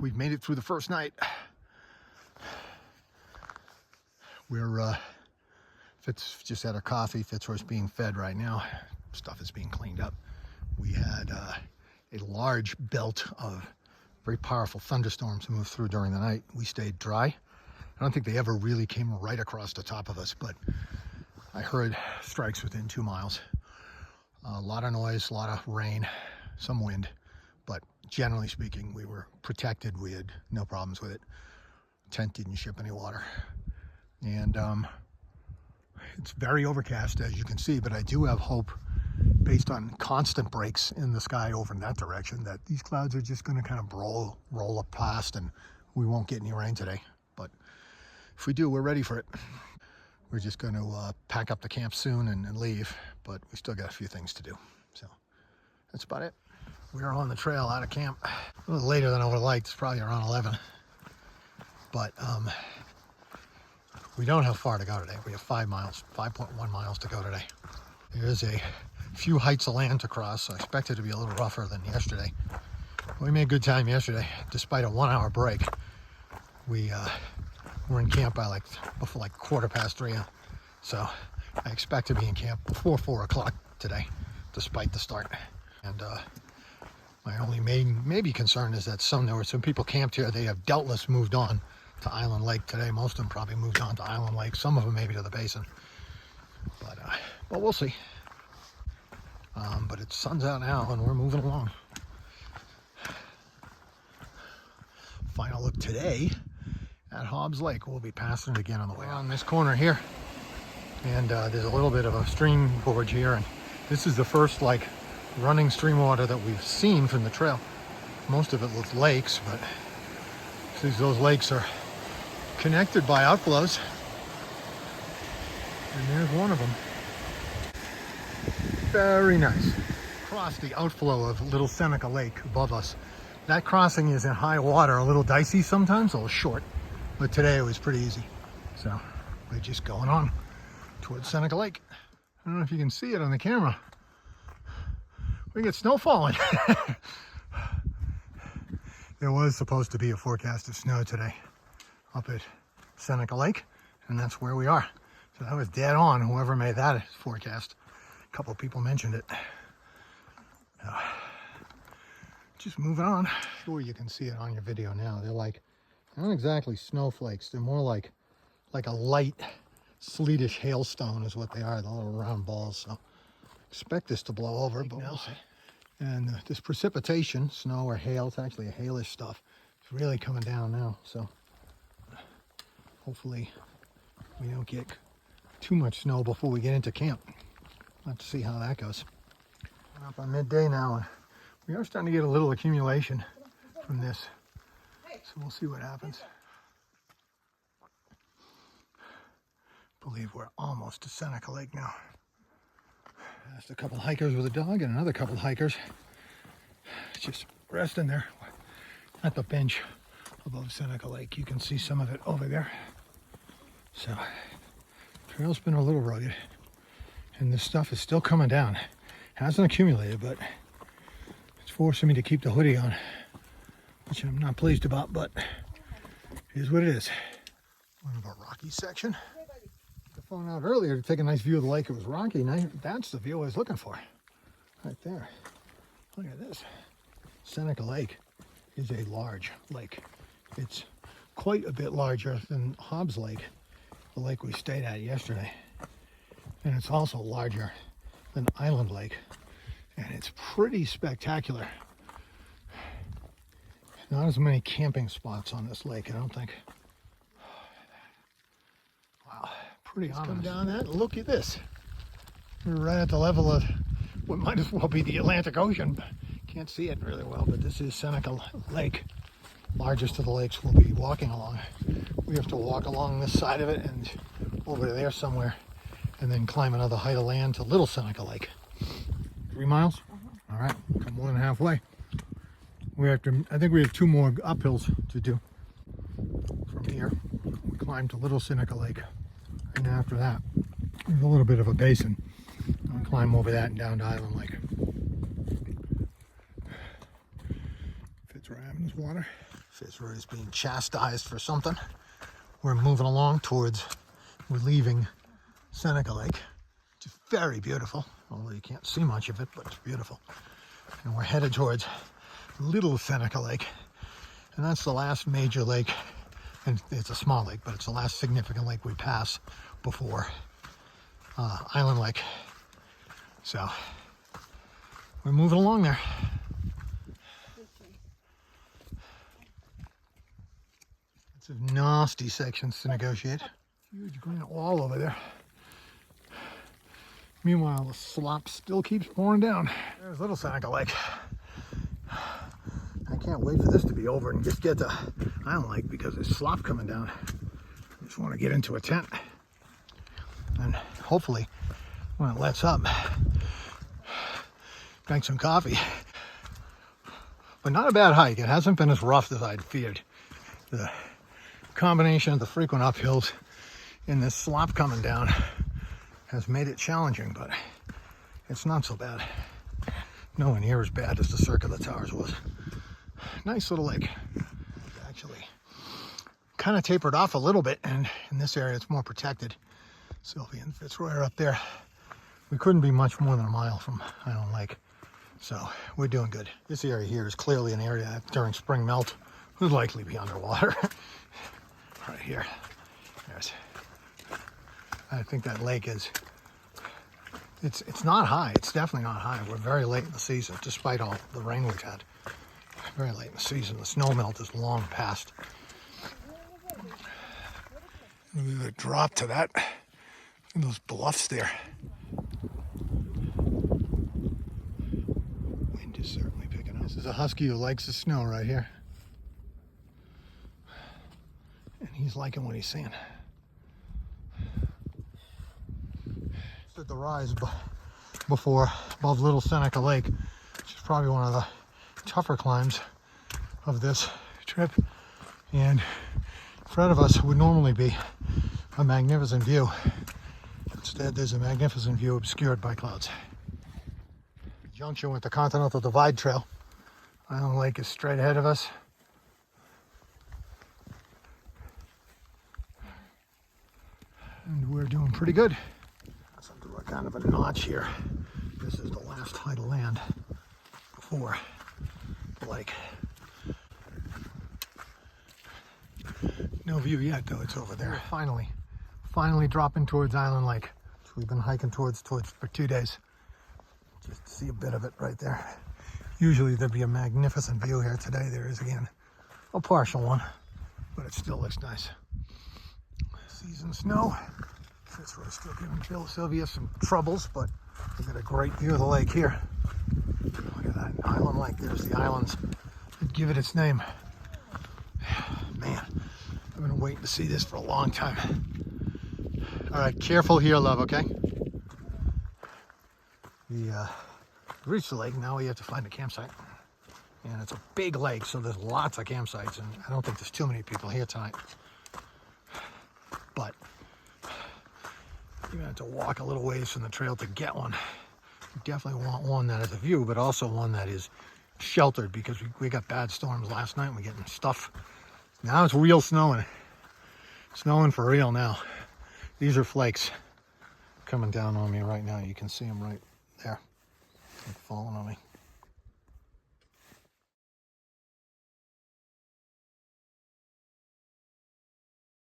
we've made it through the first night. We're Fitz just had a coffee. Fitzroy's being fed right now. Stuff is being cleaned up. We had a large belt of very powerful thunderstorms move through during the night. We stayed dry. I don't think they ever really came right across the top of us, but I heard strikes within 2 miles. A lot of noise, a lot of rain, some wind, but generally speaking, we were protected. We had no problems with it. Tent didn't ship any water. And it's very overcast, as you can see, but I do have hope, based on constant breaks in the sky over in that direction, that these clouds are just going to kind of roll up past and we won't get any rain today. But if we do, we're ready for it. We're just going to pack up the camp soon and leave, but we still got a few things to do. So that's about it. We're on the trail out of camp. A little later than I would have liked. It's probably around 11. But we don't have far to go today. We have 5.1 miles to go today. There's a few heights of land to cross, so I expect it to be a little rougher than yesterday. We made good time yesterday, despite a 1 hour break. We were in camp by before 3:15, so I expect to be in camp before 4 o'clock today, despite the start. And my only maybe concern is that there were some people camped here. They have doubtless moved on to Island Lake today. Most of them probably moved on to Island Lake. Some of them maybe to the basin, but we'll see. But it's sun's out now and we're moving along. Final look today at Hobbs Lake. We'll be passing it again on the way on this corner here, and there's a little bit of a stream gorge here, and this is the first running stream water that we've seen from the trail. Most of it was lakes, but those lakes are connected by outflows, and there's one of them. Very nice. Across the outflow of Little Seneca Lake above us. That crossing is in high water, a little dicey sometimes, a little short, but today it was pretty easy. So we're just going on towards Seneca Lake. I don't know if you can see it on the camera. We get snow falling. There was supposed to be a forecast of snow today up at Seneca Lake, and that's where we are. So that was dead on, whoever made that forecast. A couple of people mentioned it. Just moving on. Sure, you can see it on your video now. They're not exactly snowflakes. They're more like a light sleetish hailstone is what they are, the little round balls. So expect this to blow over, but we'll see. And this precipitation, snow or hail, it's actually a hailish stuff. It's really coming down now. So hopefully we don't get too much snow before we get into camp. We'll have to see how that goes. We're up on midday now, and we are starting to get a little accumulation from this. So we'll see what happens. I believe we're almost to Seneca Lake now. Just a couple hikers with a dog and another couple hikers just resting there at the bench above Seneca Lake. You can see some of it over there. So, trail's been a little rugged, and this stuff is still coming down. Hasn't accumulated, but it's forcing me to keep the hoodie on, which I'm not pleased about, but it is what it is. One of our rocky section. The phone out earlier to take a nice view of the lake. It was rocky. Now that's the view I was looking for. Right there. Look at this. Seneca Lake is a large lake. It's quite a bit larger than Hobbs Lake, the lake we stayed at yesterday. And it's also larger than Island Lake. And it's pretty spectacular. Not as many camping spots on this lake, I don't think. Wow, pretty ominous. Come down that, look at this. We're right at the level of what might as well be the Atlantic Ocean. Can't see it really well, but this is Seneca Lake, largest of the lakes we'll be walking along. We have to walk along this side of it and over there somewhere, and then climb another height of land to Little Seneca Lake. 3 miles? All right, come more than halfway. I think we have 2 more uphills to do from here. We climb to Little Seneca Lake, and after that, there's a little bit of a basin. I'll climb over that and down to Island Lake. Fitzroy having his water. Fitzroy is being chastised for something. We're moving along towards, we're leaving Seneca Lake, which is very beautiful, although you can't see much of it, but it's beautiful. And we're headed towards Little Seneca Lake, and that's the last major lake, and it's a small lake, but it's the last significant lake we pass before Island Lake. So we're moving along there. It's a nasty sections to negotiate. Huge granite wall over there. Meanwhile, the slop still keeps pouring down. There's Little Seneca Lake. I can't wait for this to be over and just get to Island Lake because there's slop coming down. I just want to get into a tent. And hopefully, when it lets up, drink some coffee. But not a bad hike. It hasn't been as rough as I'd feared. The combination of the frequent uphills and this slop coming down has made it challenging, but it's not so bad. Nowhere near as bad as the Circular Towers was. Nice little lake. Actually, kind of tapered off a little bit, and in this area it's more protected. Sylvia and Fitzroy are up there. We couldn't be much more than a mile from Island Lake, so we're doing good. This area here is clearly an area that during spring melt would likely be underwater. Right here. Yes. I think that lake is, it's not high. It's definitely not high. We're very late in the season, despite all the rain we've had. Very late in the season. The snow melt is long past. There's a drop to that. And those bluffs there. Wind is certainly picking up. This is a husky who likes the snow right here. And he's liking what he's seeing. At the rise before above Little Seneca Lake, which is probably one of the tougher climbs of this trip, and in front of us would normally be a magnificent view. Instead, there's a magnificent view obscured by clouds. Junction with the Continental Divide Trail. Island Lake is straight ahead of us. And we're doing pretty good. Let's do a kind of a notch here. This is the last height of land before the lake. No view yet, though. It's over there. Finally dropping towards Island Lake, which we've been hiking towards for 2 days. Just see a bit of it right there. Usually there'd be a magnificent view here. Today there is again a partial one, but it still looks nice. Season snow. Fitzroy still giving Sylvia some troubles, but we've got a great view of the lake here. Look at that Island Lake. There's the islands that give it its name. Man, I've been waiting to see this for a long time. All right, careful here, love, okay? We reached the lake. Now we have to find a campsite. And it's a big lake, so there's lots of campsites, and I don't think there's too many people here tonight. But you're gonna have to walk a little ways from the trail to get one. You definitely want one that has a view, but also one that is sheltered, because we got bad storms last night and we're getting stuff. Now it's real snowing. Snowing for real now. These are flakes coming down on me right now. You can see them right there. They're falling on me.